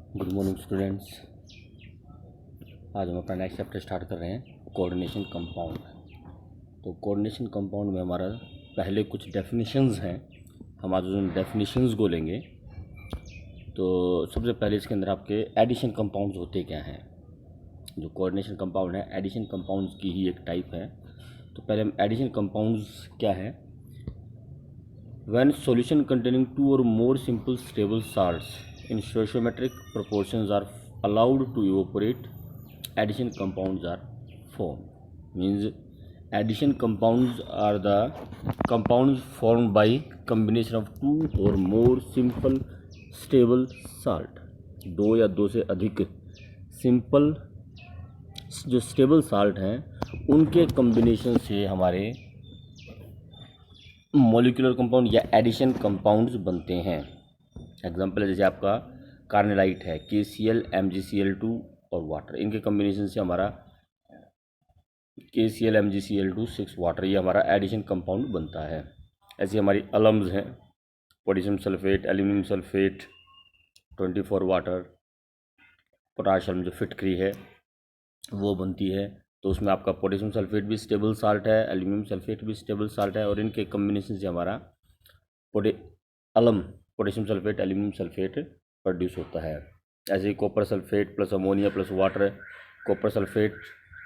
Good morning students. आज हम अपना नेक्स्ट चैप्टर स्टार्ट कर रहे हैं कोऑर्डिनेशन कंपाउंड। तो कोऑर्डिनेशन कंपाउंड में हमारा पहले कुछ डेफिनेशंस हैं, हम आज उन डेफिनेशंस को लेंगे। तो सबसे पहले इसके अंदर आपके एडिशन कंपाउंड्स होते क्या हैं। जो कोऑर्डिनेशन कंपाउंड है एडिशन कंपाउंड्स की ही एक टाइप है। तो पहले हम एडिशन कंपाउंड्स क्या है। When solution containing two or more simple stable salts in stoichiometric proportions are allowed to evaporate, addition compounds are formed. Means addition compounds are the compounds formed by combination of two or more simple stable salt. दो या दो से अधिक simple जो stable salt हैं उनके combination से हमारे मॉलिक्यूलर कंपाउंड या एडिशन कंपाउंड्स बनते हैं। एग्जांपल है जैसे आपका कार्नेलाइट है, KCl MgCl2 और वाटर, इनके कम्बिनेशन से हमारा KCl MgCl2 6 वाटर, ये हमारा एडिशन कंपाउंड बनता है। ऐसी हमारी अलम्स हैं, potassium sulphate, aluminium sulphate 24 water, potassium जो फिटकरी है वो बनती है। तो उसमें आपका पोटेशियम सल्फेट भी स्टेबल साल्ट है, एल्यूमिनियम सल्फेट भी स्टेबल साल्ट है, और इनके कम्बिनेशन से हमारा potassium sulphate aluminium sulphate produce होता है। ऐसे ही copper sulphate plus ammonia plus water, copper sulphate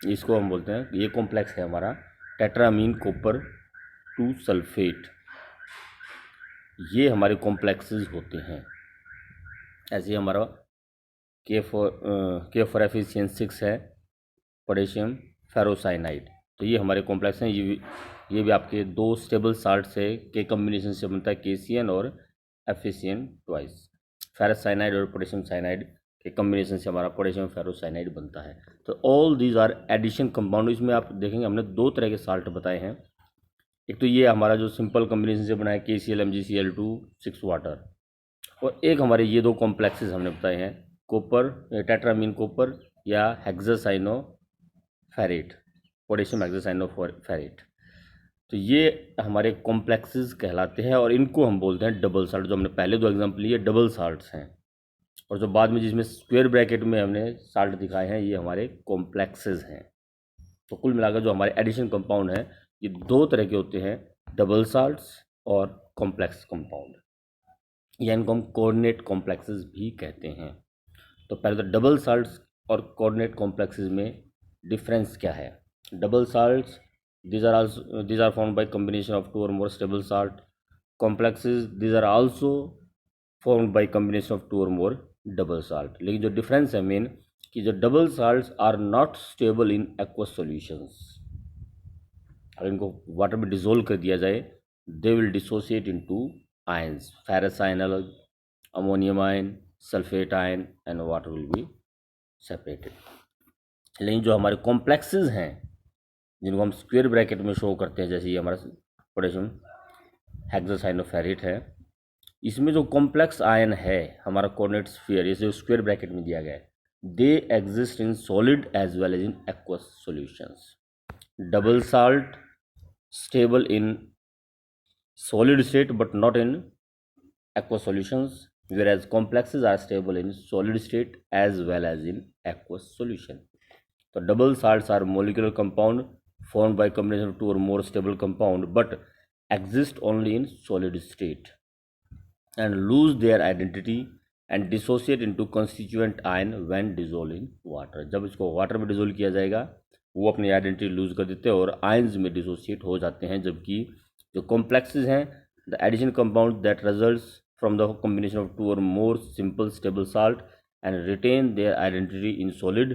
इसको हम बोलते हैं, ये कॉम्प्लेक्स है हमारा टेट्रामीन कॉपर 2 सल्फेट, ये हमारे कॉम्प्लेक्सेस होते हैं। ऐसे ही हमारा K4Fe6 है, पोटेशियम फेरोसाइनाइड, तो ये हमारे कॉम्प्लेक्स हैं। ये भी आपके दो स्टेबल साल्ट से के कम्बिनेशन से बनता है, KCN और FeCN ट्वाइस। फेरस साइनाइड और पोटेशियम साइनाइड के कम्बिनेशन से हमारा पोटेशियम फेरोसाइनाइड बनता है। तो all these are addition compound. इसमें आप देखेंगे हमने दो तरह के साल्ट बताए हैं। एक तो ये हमारा जो सिंपल कम्बिनेशन से बना है KCl MgCl2 6 वाटर, और एक हमारे ये दो कॉम्प्लेक्सेस हमने बताए हैं, कॉपर टेट्रामीन कॉपर या हेक्सासाइनो फेरेट, पोटेशियम हेक्सासाइनोफेरेट। तो ये हमारे कॉम्प्लेक्सेस कहलाते हैं और इनको हम बोलते हैं डबल साल्ट। जो हमने पहले दो एग्जांपल लिए डबल साल्ट्स हैं, और जो बाद में जिसमें स्क्वायर ब्रैकेट में हमने साल्ट दिखाए हैं ये हमारे कॉम्प्लेक्सेस हैं। तो कुल मिलाकर जो हमारे एडिशन कंपाउंड हैं ये दो तरह के होते हैं, डबल साल्ट्स और कॉम्प्लेक्स कंपाउंड, या इनको हम कोऑर्डिनेट कॉम्प्लेक्सेस भी कहते हैं। तो पहले तो डबल साल्ट्स और कोऑर्डिनेट कॉम्प्लेक्सेस में डिफरेंस क्या है। Double salts these are formed by combination of two or more stable salt. Complexes these are also formed by combination of two or more double salt. लेकिन जो difference है main कि जो double salts are not stable in aqueous solutions, अगर इनको water में dissolve कर दिया जाए they will dissociate into ions, ferrous ion अलग, ammonium ion, sulphate ion and water will be separated. लेकिन जो हमारे कॉम्प्लेक्सेस हैं जिनको हम स्क्वायर ब्रैकेट में शो करते हैं, जैसे ये हमारा पोटेशियम हेक्सासाइनोफेरेट है, इसमें जो कॉम्प्लेक्स आयन है हमारा कोऑर्डिनेट स्फीयर, जैसे स्क्वायर ब्रैकेट में दिया गया है, they exist in solid as well as in aqueous solutions. Double salt stable in solid state but not in aqueous solutions, whereas complexes are stable in solid state as well as in aqueous solution. So double salts are molecular compound formed by combination of two or more stable compound but exist only in solid state and lose their identity and dissociate into constituent ion when dissolved in water. जब इसको water में dissolve किया जाएगा वो अपनी identity loose कर देते हैं और आयंस में डिसोसिएट हो जाते हैं। जबकि जो कॉम्प्लेक्सेस हैं, the addition compound that results from the combination of two or more simple stable salt and retain their identity in solid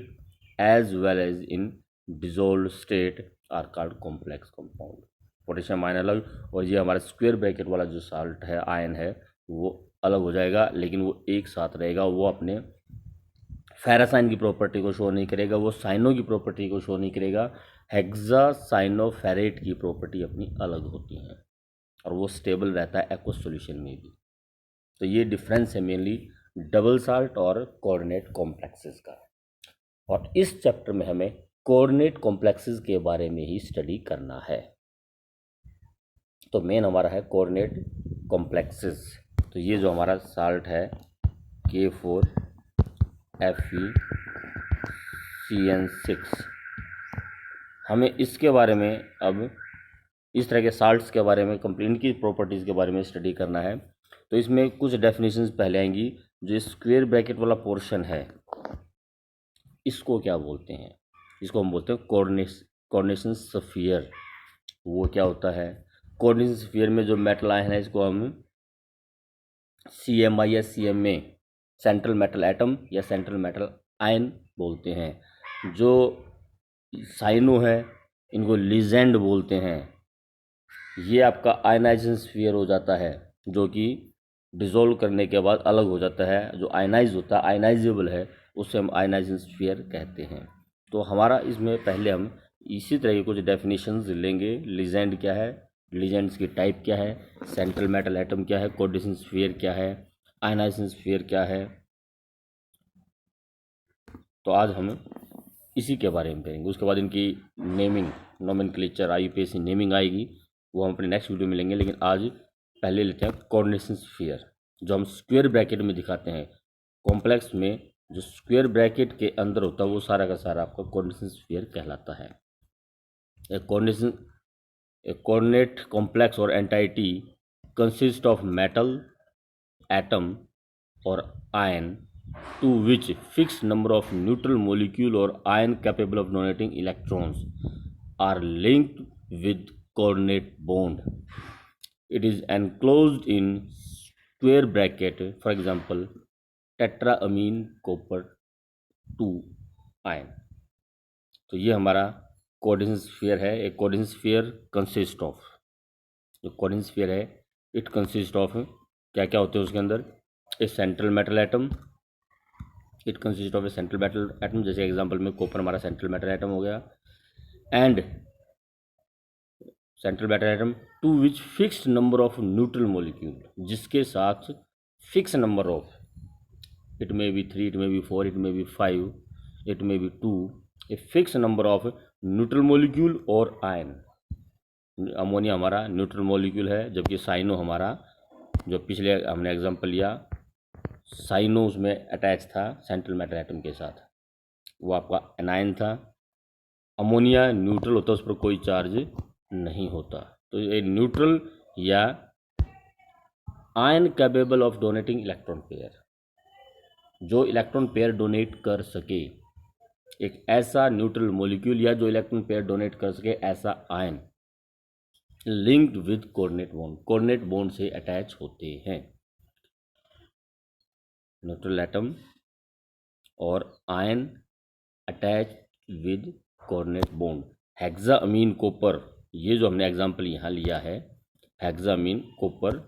as well as in dissolved state are called complex compound. Potassium ion अलग और ये हमारा square bracket वाला जो salt है ion है वो अलग हो जाएगा, लेकिन वो एक साथ रहेगा। वो अपने फेरासाइन की प्रॉपर्टी को शो नहीं करेगा, वो साइनो की प्रॉपर्टी को शो नहीं करेगा। हेक्सासाइनोफेरेट की प्रॉपर्टी अपनी अलग होती है और वो स्टेबल रहता है एक्वस सॉल्यूशन में भी। तो ये डिफरेंस है मेनली डबल साल्ट और कोऑर्डिनेट कॉम्प्लेक्सेस का। और इस चैप्टर में हमें कोऑर्डिनेट कॉम्प्लेक्सेस के बारे में ही स्टडी करना है। तो मेन हमारा है कोऑर्डिनेट कॉम्प्लेक्सेस। तो ये जो हमारा साल्ट है K4 FeCN6। हमें इसके बारे में अब इस तरह के साल्ट्स के बारे में कंप्लीट इनकी प्रॉपर्टीज़ के बारे में स्टडी करना है। तो इसमें कुछ डेफिनेशंस पहले आएंगी। जो स्क्वायर ब्रैकेट वाला पोर्शन है इसको क्या बोलते हैं? इसको हम बोलते हैं कोऑर्डिनेशन स्फीयर। वो क्या होता है? कोऑर्डिनेशन स्फीयर में जो मेटल आयन है इसको हम CMI या CMA, सेंट्रल मेटल एटम या सेंट्रल मेटल आयन बोलते हैं। जो साइनो है इनको लीजेंड बोलते हैं। ये आपका आयनाइजेशन स्फीयर हो जाता है, जो कि डिसॉल्व करने के बाद अलग हो जाता है। जो आयनाइज होता है, आयनाइजेबल है, उससे हम आयनाइजेशन स्फीयर कहते हैं। तो हमारा इसमें पहले हम इसी तरह के कुछ डेफिनेशंस लेंगे। लीजेंड क्या है, लीजेंड्स की टाइप क्या है, सेंट्रल मेटल एटम क्या है, कोऑर्डिनेशन स्फीयर क्या है, आयनाइजेशन स्फीयर क्या है। तो आज हम इसी के बारे में करेंगे। उसके बाद इनकी नेमिंग, नोमेनक्लेचर, IUPAC नेमिंग आएगी, वो हम अपने नेक्स्ट वीडियो में लेंगे। लेकिन आज पहले लेते हैं कोऑर्डिनेशन स्फीयर, जो हम स्क्वायर ब्रैकेट में दिखाते हैं। कॉम्प्लेक्स में जो स्क्वायर ब्रैकेट के अंदर होता है वो सारा का सारा आपका कोऑर्डिनेशन स्फीयर कहलाता है। एक कोऑर्डिनेट कॉम्प्लेक्स और entity consist of metal atom or ion to which fixed number of neutral molecule or ion capable of donating electrons are linked with coordinate bond. It is enclosed in square bracket, for example tetraamine copper 2 ion. तो ये हमारा coordination sphere है। एक coordination sphere consist of, जो coordination sphere है it consist of क्या क्या होते हैं उसके अंदर? A central metal atom, it consist of a central metal atom, जैसे एग्जांपल में कॉपर हमारा सेंट्रल मेटल एटम हो गया। And central metal atom to which fixed number of neutral molecule, जिसके साथ fix number of, it may be 3, it may be 4, it may be 5, it may B 2, A fix number of neutral molecule और ion. Ammonia हमारा neutral molecule है, जबकि cyano हमारा, जो पिछले हमने एग्जांपल लिया, साइनो उसमें अटैच था सेंट्रल मेटल एटम के साथ, वो आपका एनायन था। अमोनिया न्यूट्रल होता है, उस पर कोई चार्ज नहीं होता। तो ये न्यूट्रल या ion capable of donating electron pair, जो इलेक्ट्रॉन पेयर डोनेट कर सके, एक ऐसा न्यूट्रल मॉलिक्यूल या जो इलेक्ट्रॉन पेयर डोनेट कर सके, ऐसा ion linked with coordinate bond, coordinate bond से अटैच होते हैं। न्यूट्रल एटम और ion attach with coordinate bond. Hexaammine copper, ये जो हमने एग्जांपल यहाँ लिया है, hexaammine copper,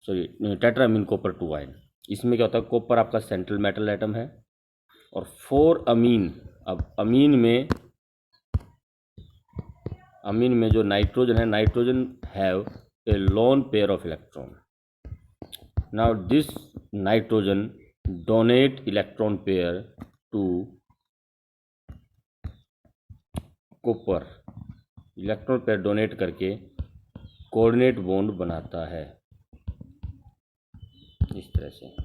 sorry tetraammine copper 2 ion, इसमें क्या होता है? कॉपर आपका सेंट्रल मेटल एटम है और 4 अमीन। अब अमीन में जो नाइट्रोजन है, nitrogen have a lone pair of electron. Now this nitrogen donate electron pair to copper, electron pair donate करके कोऑर्डिनेट बॉन्ड बनाता है इस तरह से।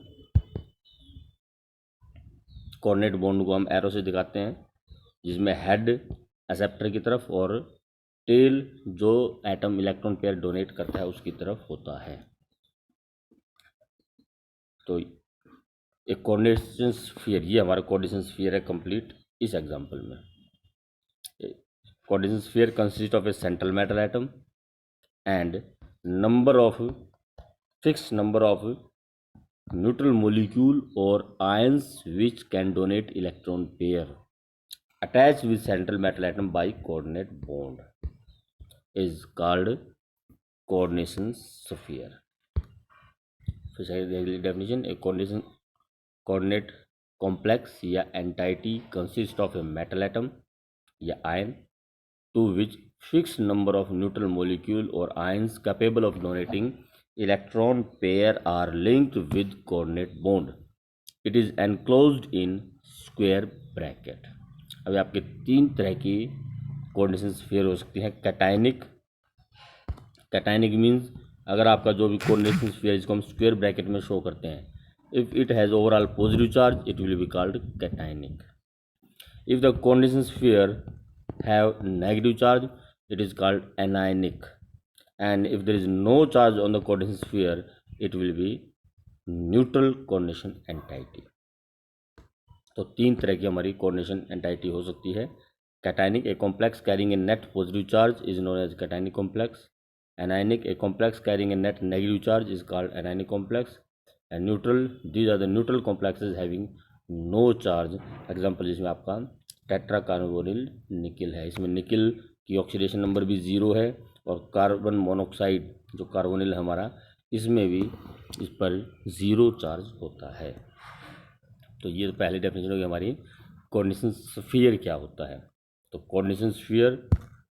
कोऑर्डिनेट बॉन्ड को हम एरो से दिखाते हैं, जिसमें हेड एक्सेप्टर की तरफ और टेल जो एटम इलेक्ट्रॉन पेयर डोनेट करता है उसकी तरफ होता है। तो एक कोऑर्डिनेशन स्फीयर, ये हमारा कोऑर्डिनेशन स्फीयर है कंप्लीट इस एग्जांपल में। Coordination sphere consist of a central metal atom and fix number of neutral molecule और ions which can donate electron pair attached with central metal atom by coordinate bond is called coordination sphere. फिर से definition, a coordinate complex या entity consist of a metal atom या ion to which fixed number of neutral molecule or ions capable of donating electron pair are linked with coordinate bond. It is enclosed in square bracket. अभी आपके 3 तरह की coordination sphere हो सकती हैं। Cationic means अगर आपका जो भी कोऑर्डिनेशन स्फीयर जिसको हम स्क्वायर ब्रैकेट में शो करते हैं, If it has overall positive charge, it will be called cationic. If the coordination sphere have negative charge, it is called anionic. And if there is no charge on the coordination sphere, it will be neutral coordination entity. तो तीन तरह की हमारी coordination entity हो सकती है. Cationic, a complex carrying a net positive charge is known as cationic complex. Anionic, a complex carrying a net negative charge is called anionic complex. And neutral, these are the neutral complexes having no charge. Example जिसमें आपका tetra carbonyl nickel है, इसमें nickel की oxidation number भी 0 है और carbon monoxide जो carbonyl है हमारा, इसमें भी इस पर 0 चार्ज होता है. तो ये पहली डेफिनेशन होगी हमारी कोऑर्डिनेशन स्फीयर क्या होता है. तो कोऑर्डिनेशन स्फीयर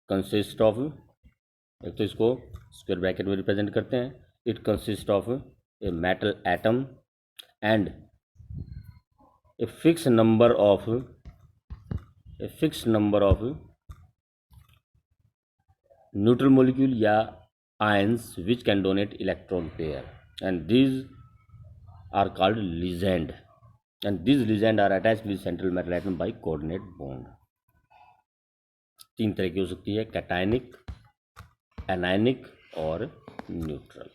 कंसिस्ट ऑफ, एक तो इसको स्क्वायर ब्रैकेट में रिप्रेजेंट करते हैं, it consist of a metal atom and a fix number of neutral molecule या ions which can donate electron pair, and these are called ligand. And these ligands are attached with central metal atom by coordinate bond. तीन तरह की हो सकती है, cationic, anionic और neutral.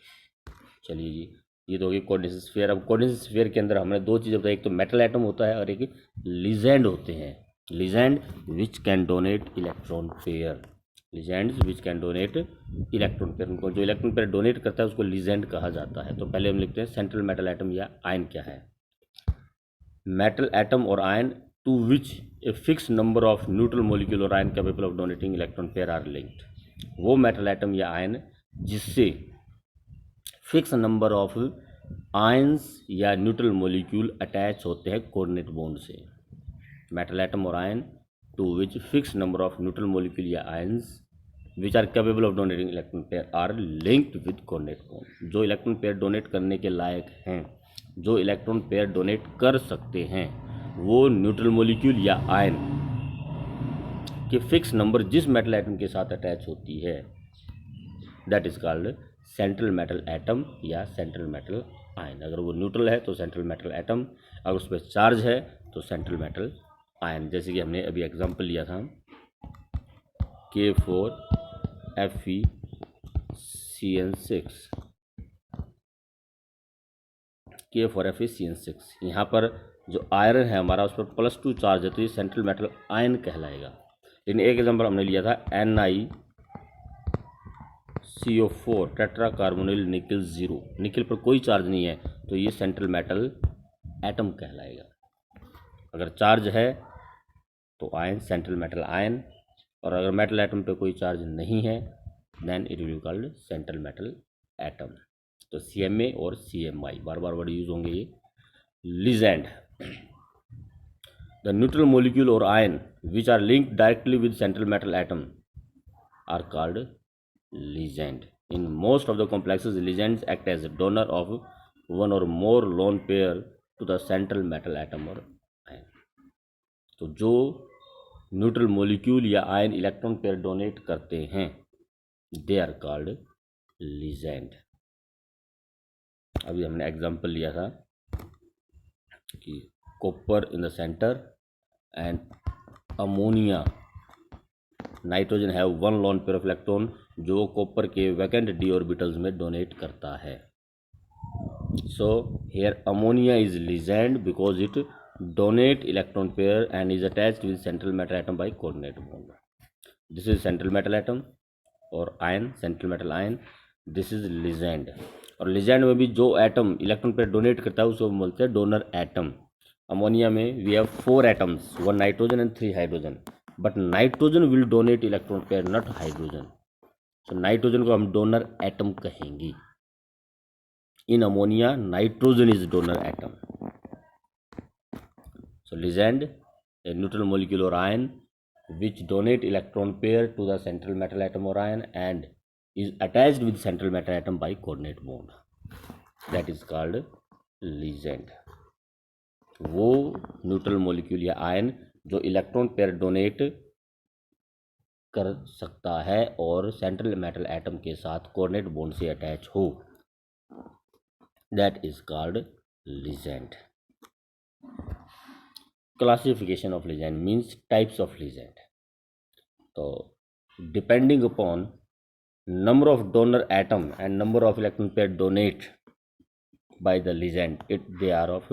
चलिए जी, ये तो होगी कोऑर्डिनेशन स्फीयर. अब कोऑर्डिनेशन स्फीयर के अंदर हमने दो चीज़ें बताई, एक तो मेटल एटम होता है और एक लिजेंड होते हैं. Legend which can donate electron pair, legends which can donate electron pair. उनको जो इलेक्ट्रॉन पेयर डोनेट करता है उसको लिजेंड कहा जाता है. तो पहले हम लिखते हैं सेंट्रल मेटल एटम या आयन क्या है. मेटल एटम और ion to which a fix number of neutral molecule और ion capable of donating electron pair are linked. वो मेटल एटम या आयन जिससे फिक्स नंबर ऑफ आयंस या न्यूट्रल मॉलिक्यूल अटैच होते हैं कोऑर्डिनेट बॉन्ड से. Metal atom और ion to which fix number of neutral molecule या ions which are capable of donating electron pair are linked with coordinate bond. जो electron pair donate करने के लायक हैं, जो इलेक्ट्रॉन पेयर डोनेट कर सकते हैं, वो न्यूट्रल मॉलिक्यूल या आयन के फिक्स नंबर जिस मेटल एटम के साथ अटैच होती है, that is called central metal atom या सेंट्रल मेटल आयन. अगर वो न्यूट्रल है तो सेंट्रल मेटल एटम, अगर उस पर चार्ज है तो सेंट्रल मेटल आयन. जैसे कि हमने अभी एग्जांपल लिया था K4FeCN6, K4FeCN6. यहाँ पर जो आयरन है हमारा उस पर +2 चार्ज है, तो ये सेंट्रल मेटल आयन कहलाएगा. लेकिन एक एग्जांपल हमने लिया था NiCO4 tetra carbonyl nickel 0, nickel पर कोई चार्ज नहीं है, तो ये सेंट्रल मेटल एटम कहलाएगा. अगर चार्ज है तो आयन सेंट्रल मेटल आयन, और अगर मेटल एटम पे कोई चार्ज नहीं है then it will be called central metal atom. तो CMA और CMI बार बार वर्ड यूज होंगे ये. लिजेंड, द न्यूट्रल मॉलिक्यूल और ion which are linked directly with central metal atom are called ligand. In most of the complexes ligands act as donor of one or more lone pair to the central metal atom और ion. तो जो neutral molecule या ion electron pair donate करते हैं they are called legend. अभी हमने example लिया था कि copper in the centre and ammonia nitrogen have 1 lone pair of electron, जो कॉपर के वैकेंट d ऑर्बिटल्स में डोनेट करता है. So here ammonia is ligand because it donate electron pair and is attached with central metal atom by coordinate bond. This is central metal atom और ion central metal ion, this is ligand. और ligand में भी जो atom electron pair donate करता है उसको बोलते हैं डोनर एटम. अमोनिया में we have 4 atoms, 1 nitrogen and 3 hydrogen, but nitrogen will donate electron pair not hydrogen. So nitrogen को हम डोनर एटम कहेंगे. In ammonia nitrogen is donor atom. So ligand, a neutral molecule और ion which donate electron pair to the central metal atom or ion and is attached with central metal atom by coordinate bond, that is called ligand. वो neutral molecule या ion जो electron pair donate कर सकता है और central metal atom के साथ coordinate bond से अटैच हो, that is called ligand. Classification of ligand means types of ligand. So depending upon number of donor atom and number of electron pair donate by the ligand, they are of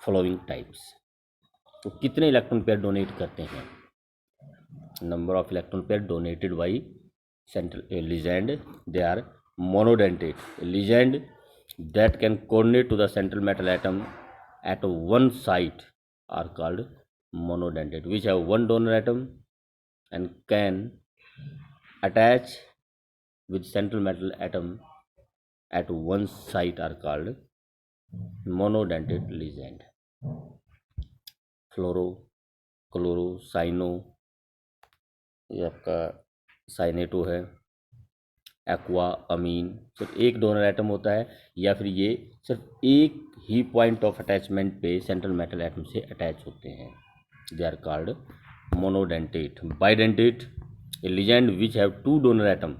following types. तो कितने electron pair donate करते हैं? Number of electron pair donated bye central ligand, they are monodentate. Ligand that can coordinate to the central metal atom at one site are called monodentate, which have one donor atom and can attach with central metal atom at one site are called monodentate ligand. Fluoro, chloro, cyano, ये आपका साइनेटो है, aqua, अमीन, सिर्फ एक donor atom होता है, या फिर ये सिर्फ एक ही पॉइंट ऑफ अटैचमेंट पे सेंट्रल मेटल एटम से अटैच होते हैं. They are called monodentate. Bidentate, a ligand which have two donor atom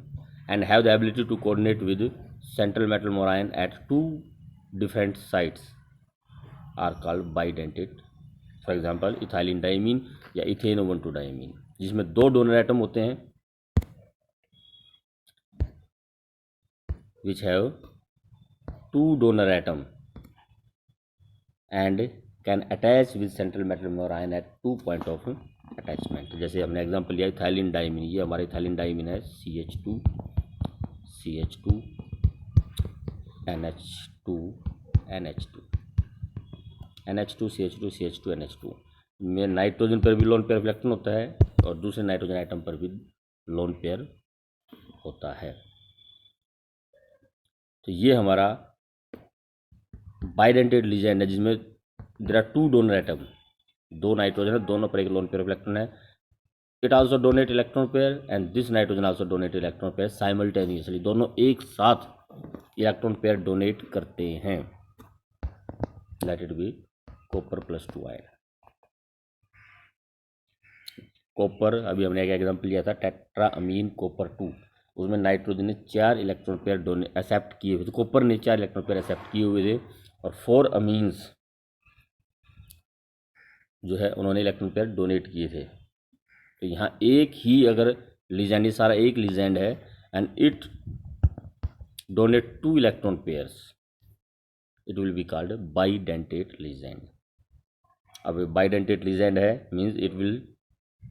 and have the ability to coordinate with central metal moraine at two different sites are called bidentate. For example, ethylene diamine या इथेनो 1,2 diamine, जिसमें दो donor atom होते हैं which have two donor atom and can attach with central metal moraine at two point of attachment. जैसे हमने example लिया ethylene diamine, ये हमारा इथाइलिन डाइमिन है, CH2 CH2 NH2 NH2 NH2 CH2 CH2 NH2 में nitrogen पर भी loan pair electron होता है और दूसरे नाइट्रोजन आइटम पर भी लोन पेयर होता है. तो ये हमारा बाइडेंटेड लिगैंड है जिसमें there are two donor atom, दो नाइट्रोजन है, दोनों पर एक लोन पेयर इलेक्ट्रॉन है. It also donate electron pair and this nitrogen also donate electron pair simultaneously. दोनों एक साथ इलेक्ट्रॉन पेयर डोनेट करते हैं. Let it be copper +2 ion. Copper, अभी हमने एक एग्जांपल लिया था टेट्रा अमीन कॉपर 2, उसमें नाइट्रोजन ने 4 इलेक्ट्रॉन पेयर एक्सेप्ट किए हुए थे, कॉपर ने 4 इलेक्ट्रॉन पेयर एक्सेप्ट किए हुए थे और 4 अमीन्स जो है उन्होंने इलेक्ट्रॉन पेयर डोनेट किए थे. तो यहाँ एक ही अगर लिगैंड, ये सारा एक लिगैंड है and it donate 2 electron pairs, it will be called bidentate ligand. अब बाइडेंटेट लिगैंड है means it will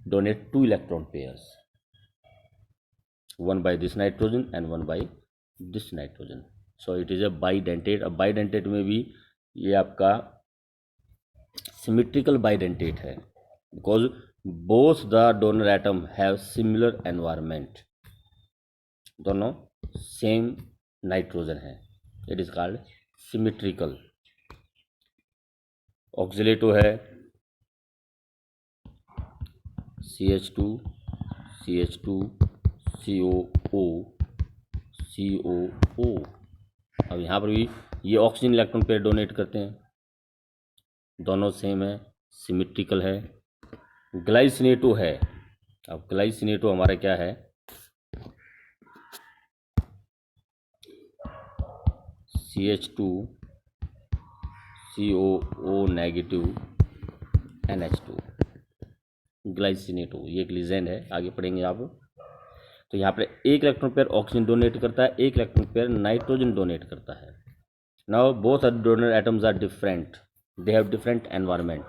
donate 2 electron pairs, one by this nitrogen and one by this nitrogen. So it is a bidentate. अब bidentate में भी ये आपका symmetrical bidentate है because both the donor atom have similar environment. दोनों same nitrogen है. It is called symmetrical. ऑक्सिलेटो है CH2 CH2 COO COO. अब यहाँ पर भी ये ऑक्सीजन इलेक्ट्रॉन पेयर डोनेट करते हैं, दोनों सेम है, सिमेट्रिकल है. ग्लाइसिनेटो है. अब ग्लाइसिनेटो हमारा क्या है, CH2 COO negative NH2. Glycinato ये एक लिगैंड है, आगे पढ़ेंगे आप. तो यहाँ पर एक इलेक्ट्रॉन पेयर ऑक्सीजन डोनेट करता है, एक इलेक्ट्रॉन पेयर नाइट्रोजन डोनेट करता है. Now both donor atoms are different, they have different environment.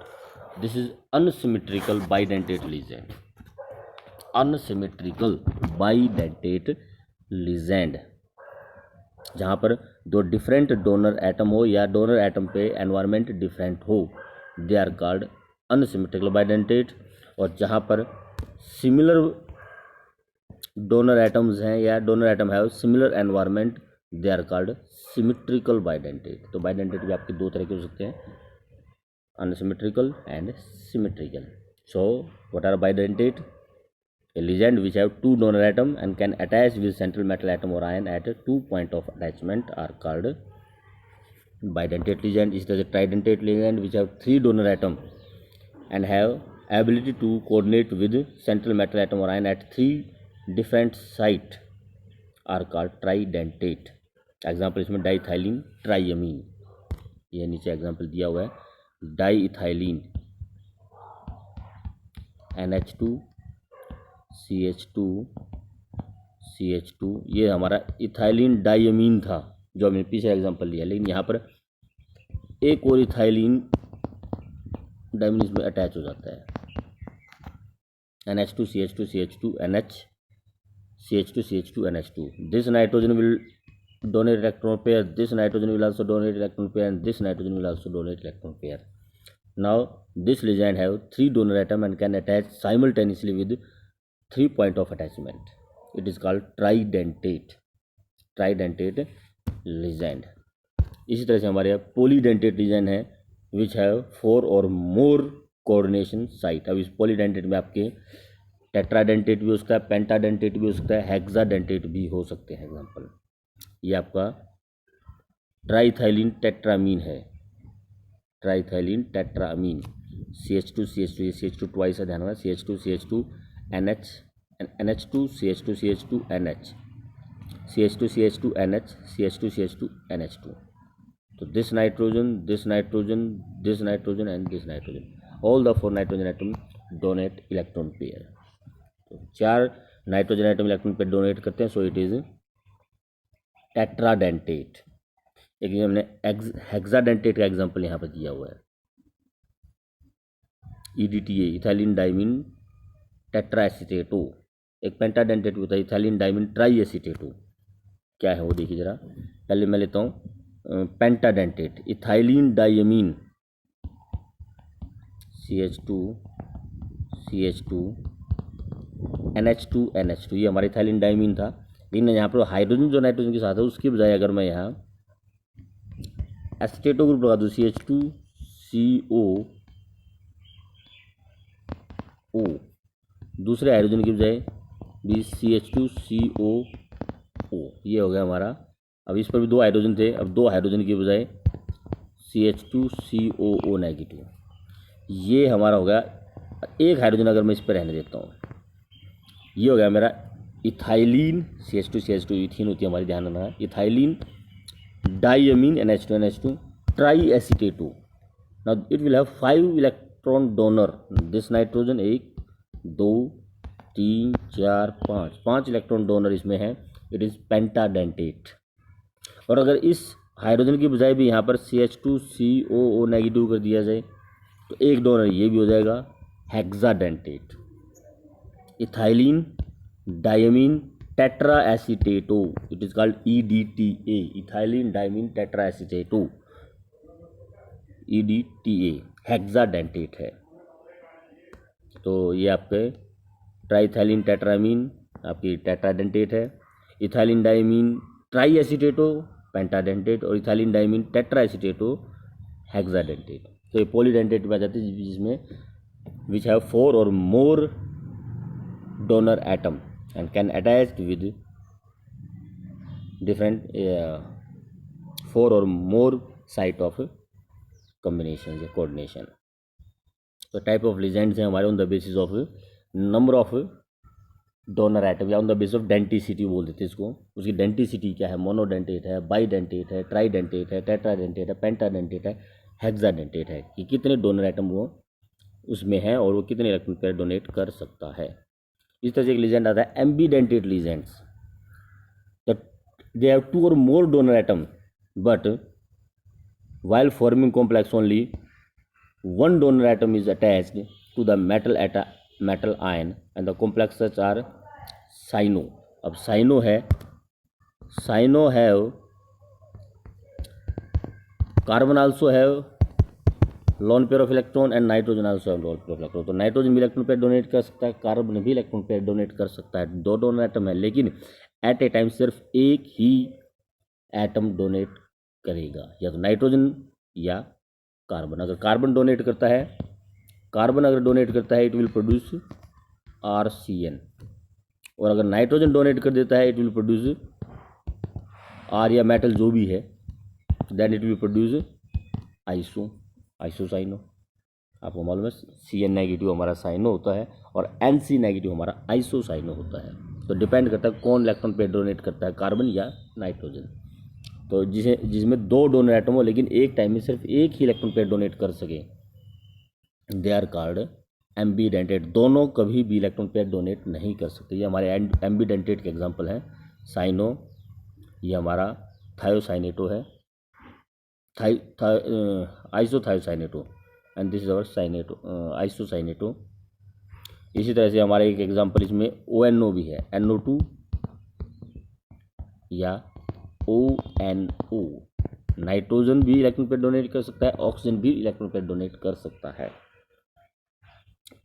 This is unsymmetrical bidentate ligand. Unsymmetrical bidentate ligand जहाँ पर दो डिफरेंट डोनर एटम हो या डोनर एटम पे एनवायरनमेंट डिफरेंट हो, they are called unsymmetrical bidentate. और जहाँ पर सिमिलर डोनर एटम्स हैं या डोनर एटम है similar environment, they are called symmetrical bidentate. तो बाइडेंटेट भी आपके दो तरह के हो सकते हैं, unsymmetrical and symmetrical. So what are bidentate? A ligand which have two donor atom and can attach with central metal atom or ion at 2 point of attachment are called bidentate ligand. Is the tridentate ligand which have 3 donor atom and have ability to coordinate with central metal atom or ion at 3 different site are called tridentate. Example इसमें diethylene ट्राइअमीन. ये नीचे example दिया हुआ है die ethylene NH2 CH2 CH2, ये हमारा ethylene डाइअमीन था जो हमने पीछे एग्जांपल लिया, लेकिन यहाँ पर एक और इथाइलिन डाइअमीन इसमें अटैच हो जाता है NH2 CH2 CH2 NH CH2 CH2 NH2. This nitrogen will donate electron pair, this nitrogen will also donate electron pair, and this nitrogen will also donate electron pair. Now this ligand have 3 donor atom and can attach simultaneously with 3 point of attachment. It is called tridentate ligand. इसी तरह से हमारे यहाँ polydentate ligand है which have 4 or more coordination site. अब इस polydentate में आपके टेट्राडेंटेट भी हो सकता है, पेंटाडेंटेट भी हो सकता है, हेक्साडेंटेट भी हो सकते हैं। एग्जाम्पल ये आपका ट्राइथाइलिन टेट्रामीन है, ट्राइथाइलिन टेट्रामीन CH2 CH2, ये CH2 ट्वाइस है, ध्यान रखना CH2 CH2 NH NH2 CH2 CH2 NH CH2 CH2 NH CH2 CH2 NH2. तो this nitrogen this nitrogen this nitrogen and this nitrogen, all the 4 nitrogen atom donate electron pair. तो 4 nitrogen atom electron pair donate करते हैं, so it is tetradentate. एक हमने hexadentate का example यहाँ पर दिया हुआ है, EDTA इथाइलिन डाइमिन टेट्राएसीटेटो। एक पेंटाडेंटेट होता है इथाइलिन डाइमिन ट्राईएसीटेटो, क्या है वो देखिए जरा। पहले मैं लेता हूँ पेंटाडेंटेट ethylene diamine CH2 CH2 NH2 NH2, ये हमारा इथाइलिन डाइमीन था, लेकिन यहाँ पर हाइड्रोजन जो नाइट्रोजन के साथ है उसकी बजाय अगर मैं यहाँ एसीटेटो ग्रुप लगा दूँ CH2COO, दूसरे हाइड्रोजन की बजाय भी CH2COO, ये हो गया हमारा। अब इस पर भी 2 हाइड्रोजन थे, अब 2 हाइड्रोजन की बजाय CH2COO नेगेटिव, ये हमारा हो गया। एक हाइड्रोजन अगर मैं इस पर रहने देता हूँ, ये हो गया मेरा इथाइलिन CH2 CH2, इथीन होती है हमारी, ध्यान रखना, ethylene diamine NH2 NH2 triacetato. Now it will have 5 electron donor, this nitrogen 1 2 3 4 5 electron donor इसमें है, इट इज़ पेंटाडेंटेट। और अगर इस हाइड्रोजन की बजाय भी यहाँ पर CH2COO नेगेटिव कर दिया जाए तो एक डोनर ये भी हो जाएगा hexadentate, ethylene diamine tetraacetato, it is called EDTA ethylene diamine tetraacetato, EDTA hexadentate है। तो ये आपके ट्राइथाइलिन टेट्रामीन आपकी टेट्राडेंटेट है, इथाइलिन डाइमीन ट्राईएसीटेटो पेंटाडेंटेट, और इथाइलिन डाइमीन टेट्राएसीटेटो हेक्साडेंटेट। तो ये पॉलीडेंटेट में आ जाते हैं जिसमें विच हैव 4 और मोर donor atom and can attach with different 4 or more site of combination या coordination. तो टाइप ऑफ लिजेंड्स हैं हमारे on the basis of number of donor atom या on the basis of denticity बोल देते हैं इसको। उसकी डेंटिसिटी क्या है, मोनोडेंटेट है, बाईडेंटेट है, ट्राईडेंटेट है, टेट्राडेंटेट है, पेंटाडेंटेट है, हेक्साडेंटेट है, कि कितने डोनर एटम वो उसमें हैं और वो कितने इलेक्ट्रॉन पेयर डोनेट कर सकता है। इस तरह से एक लीजेंड आता है एम्बीडेंटेट लीजेंड्स, दे हैव 2 और more donor atom but while forming complex only one donor atom is attached to the metal ion and the complexes are cyno. अब cyno है, cyno have carbon also have lone pair of electron and nitrogen also have lone pair of electron। तो nitrogen भी electron pair donate कर सकता है, carbon भी electron pair donate कर सकता है। 2 डोनर एटम है लेकिन एट ए टाइम सिर्फ एक ही एटम डोनेट करेगा, या तो नाइट्रोजन या कार्बन। अगर कार्बन डोनेट करता है, कार्बन अगर डोनेट करता है इट विल प्रोड्यूस RCN, और अगर नाइट्रोजन डोनेट कर देता है इट विल प्रोड्यूस R या मेटल जो भी है, then it will produce isocyano. आपको मालूम है CN नेगेटिव हमारा साइनो होता है और NC नेगेटिव हमारा आइसोसाइनो होता है। तो डिपेंड करता है कौन इलेक्ट्रॉन पेयर डोनेट करता है, कार्बन या नाइट्रोजन। तो जिसमें 2 डोनर एटम हो लेकिन एक टाइम में सिर्फ एक ही इलेक्ट्रॉन पेयर डोनेट कर सके, दे आर कॉल्ड एम्बीडेंटेट। दोनों कभी भी इलेक्ट्रॉन पेयर डोनेट नहीं कर सकते। ये हमारे एम्बीडेंटेट के एग्जांपल हैं। साइनो, ये हमारा थायोसाइनेटो है, आइसोथायोसाइनेटो, एंड दिस इज अवर साइनेटो, आइसोसाइनेटो। इसी तरह से हमारे एक एग्जांपल इसमें ONO भी है, NO2 या ONO। नाइट्रोजन भी इलेक्ट्रॉन पेयर डोनेट कर सकता है, ऑक्सीजन भी इलेक्ट्रॉन पेयर डोनेट कर सकता है।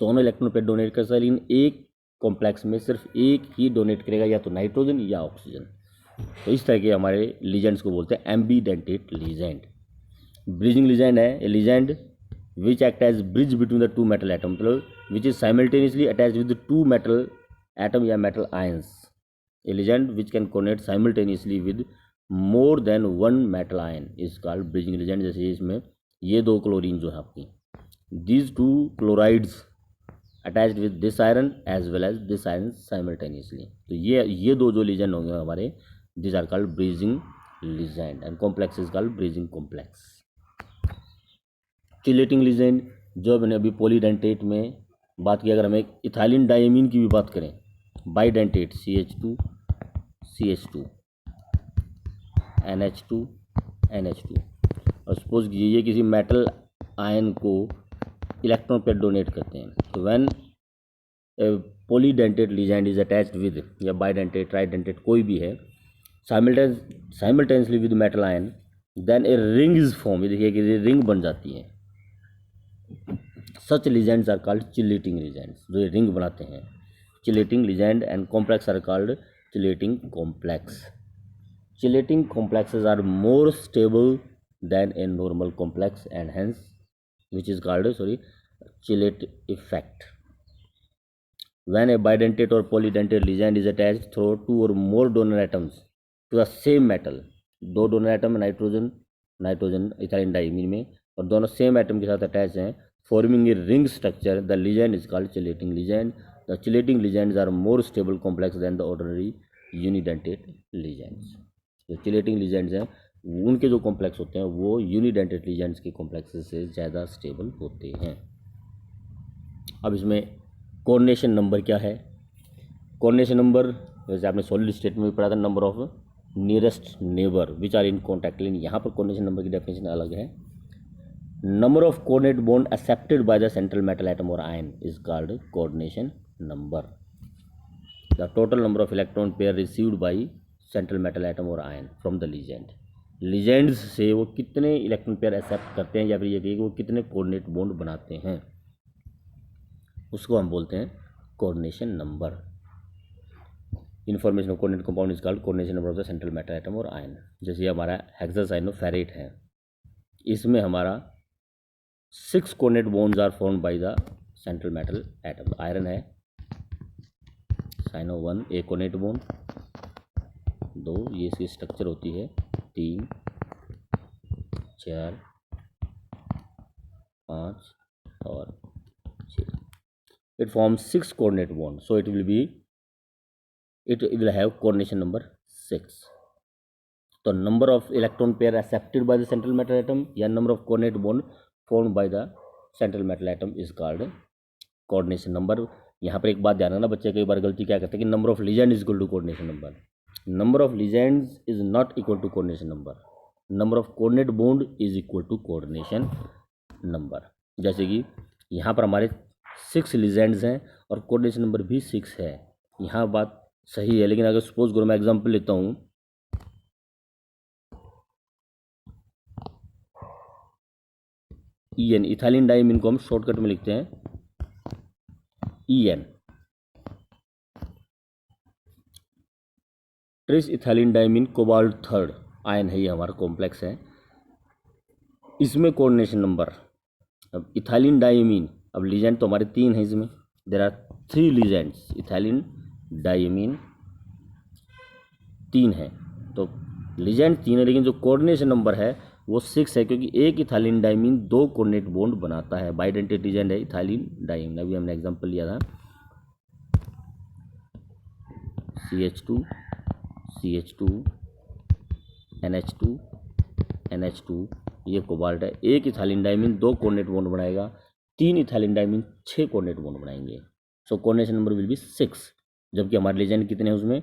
दोनों इलेक्ट्रॉन पेयर डोनेट कर सकता है, लेकिन एक कॉम्प्लेक्स में सिर्फ एक ही डोनेट करेगा, या तो नाइट्रोजन या ऑक्सीजन। तो इस तरह के हमारे लीजेंड्स को बोलते हैं एम्बीडेंटेट लीजेंड। ब्रिजिंग लीजेंड है a ligand which act as bridge between the two metal atom, मतलब which is simultaneously attached with two metal atom या metal ions. A ligand which can coordinate simultaneously with more than one metal ion is called bridging ligand. जैसे इसमें ये 2 chlorine जो है आपकी, these 2 chlorides attached with this iron as well as this iron simultaneously। तो ये 2 जो legend होंगे हमारे, these are called bridging legend and complex is called bridging complex। Chelating legend जो मैंने अभी पॉलीडेंटेट में बात की, अगर हम एक इथाइलिन डायमीन की भी बात करें, bidentate CH2 CH2 NH2 NH2, और सपोज ये किसी मेटल आयन को इलेक्ट्रॉन पेयर डोनेट करते हैं, तो when polydentate ligand is attached with, या बाइडेंटेट ट्राइडेंटेट कोई भी है, simultaneously with metal ion, then a ring is form. ये देखिए कि रिंग बन जाती है। Such ligands are called chelating ligands, जो ये रिंग बनाते हैं। Chelating ligand and complex are called chelating complex. Chelating complexes are more stable than a normal complex and hence which is called chillet effect। When a bidentate or polydentate legend is attached through 2 or more donor atoms to the same metal, 2 donor atom nitrogen ethylene diamine में, और दोनों same atom के साथ attach हैं, forming a ring structure, the ligand is called chelating ligand. The chelating ligands are more stable complex than the ordinary unidentate ligands. जो chelating ligands हैं उनके जो कॉम्प्लेक्स होते हैं वो यूनिडेंटेट लीजेंड्स के कॉम्प्लेक्स से ज़्यादा स्टेबल होते हैं। अब इसमें कोऑर्डिनेशन नंबर क्या है? कोऑर्डिनेशन नंबर जैसे आपने सॉलिड स्टेट में भी पढ़ा था, number of nearest neighbour which are in contact, लेकिन यहाँ पर कोऑर्डिनेशन नंबर की डेफिनेशन अलग है। Number of coordinate bond accepted by the central metal atom और ion is called coordination number. The total number of electron pair received by central metal atom और ion from the ligand. Ligands से वो कितने electron pair accept करते हैं, या फिर ये कहिए कि वो कितने कोऑर्डिनेट बॉन्ड बनाते हैं, उसको हम बोलते हैं coordination number. Information of coordinate compound is called coordination number of the central metal atom और आयन। जैसे हमारा हेक्सासाइनोफेरेट है, इसमें हमारा 6 coordinate bonds are formed by the central metal atom. Iron है साइनो 1 एक कोऑर्डिनेट बॉन्ड, 2 ये इसकी स्ट्रक्चर होती है, 3 4 5 और 6। It forms 6 coordinate bond, so it will have coordination number 6। तो number of electron pair accepted by the central metal atom या number of coordinate bond formed by the central metal atom is called coordination number. यहाँ पर एक बात ध्यान रखना, बच्चे कई बार गलती क्या करते हैं कि number of ligand is equal to coordination number. Number of ligands is not equal to coordination number. Number of coordinate bond is equal to coordination number. जैसे कि यहाँ पर हमारे 6 लीजेंड्स हैं और कोऑर्डिनेशन नंबर भी 6 है, यहाँ बात सही है। लेकिन अगर सपोज करो मैं एग्जांपल लेता हूँ, EN इथाइलिन डाइमीन को हम शॉर्टकट में लिखते हैं EN। Tris ethylene diamine cobalt 3 ion है, ये हमारा कॉम्प्लेक्स है। इसमें कोऑर्डिनेशन नंबर, अब इथाइलिन डाइमीन, अब लीजेंड तो हमारे 3 हैं, इसमें there are 3 ligands, ethylene diamine 3 है, तो लीजेंड 3 है, लेकिन जो कोऑर्डिनेशन नंबर है वो 6 है, क्योंकि एक इथाइलिन डाइमीन 2 कोऑर्डिनेट बॉन्ड बनाता है। बाइडेंटेट लीजेंड है इथाइलिन डाइमीन, अभी हमने एग्जांपल लिया था CH2 CH2 NH2 NH2, ये कोबाल्ट है। एक इथाइलिन डाइमीन 2 कोऑर्डिनेट बॉन्ड बनाएगा, 3 इथाइलिन डाइमीन 6 कोऑर्डिनेट बॉन्ड बनाएंगे। So coordination number will be 6, जबकि हमारे लेजेंड कितने हैं उसमें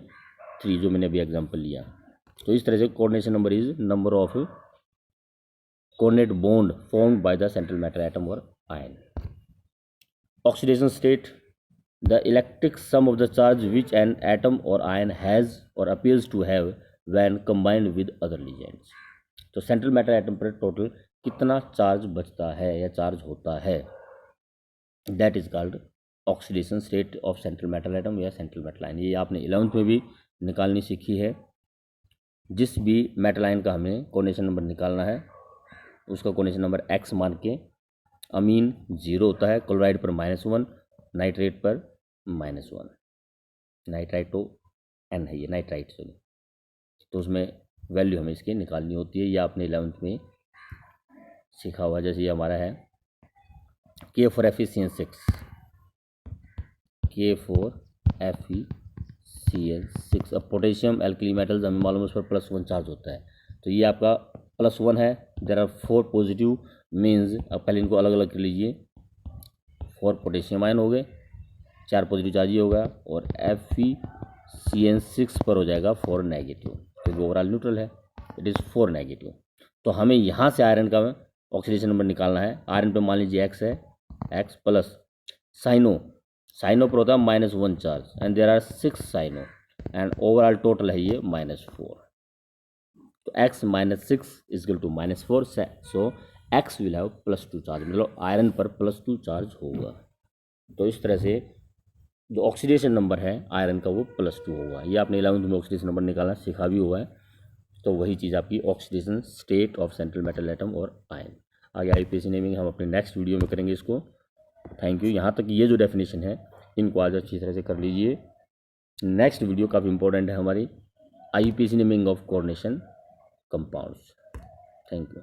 3, जो मैंने अभी एग्जांपल लिया। तो इस तरह से coordination number is number of coordinate bond formed by the central matter atom और ion. Oxidation state, the electric sum of the charge which an atom और आयन हैज़ और appears to have when combined with other ligands. तो central matter atom पर total कितना charge बचता है या charge होता है, that is called oxidation state of central matter atom या सेंट्रल मेटल आयन। ये आपने 11th में भी निकालनी सीखी है। जिस भी मेटल आयन का हमें कोऑर्डिनेशन नंबर निकालना है उसका कोऑर्डिनेशन नंबर x मान के, अमीन 0 होता है, क्लोराइड पर -1, नाइट्रेट पर -1, नाइट्राइट तो n है, ये नाइट्राइट सॉरी, तो उसमें वैल्यू हमें इसकी निकालनी होती है। ये आपने 11th में सीखा हुआ। जैसे ये हमारा है K4FeCN6, K4FeCN6। अब पोटेशियम एल्कली मेटल्स हमें मालूम है उस पर +1 चार्ज होता है, तो ये आपका +1 है। देयर आर 4 पॉजिटिव मीन्स, अब पहले इनको अलग अलग कर लीजिए, 4 पोटेशियम आयन हो गए, 4 पॉजिटिव चार्ज ही होगा, और FeCN6 पर हो जाएगा 4 नेगेटिव, क्योंकि ओवरऑल न्यूट्रल है, इट इज़ 4 नेगेटिव। तो हमें यहाँ से आयरन का ऑक्सीडेशन नंबर निकालना है। आयरन पे मान लीजिए x है, x प्लस साइनो पर होता है -1 charge, and there are 6 cyano, and overall total है ये -4। तो x -6 equal to -4, so x will have +2 charge, मतलब आयरन पर +2 चार्ज होगा। तो इस तरह से जो ऑक्सीडेशन नंबर है आयरन का वो +2 होगा। ये आपने 11th में ऑक्सीडेशन नंबर निकालना सीखा भी हुआ है। तो वही चीज़ आपकी oxidation state of central metal atom और आयन। आगे IUPAC नेमिंग हम अपने नेक्स्ट वीडियो में करेंगे इसको। Thank you. यहाँ तक ये जो डेफिनेशन है इनको आज अच्छी तरह से कर लीजिए। नेक्स्ट वीडियो काफ़ी इंपॉर्टेंट है हमारी, IUPAC naming of coordination compounds. Thank you.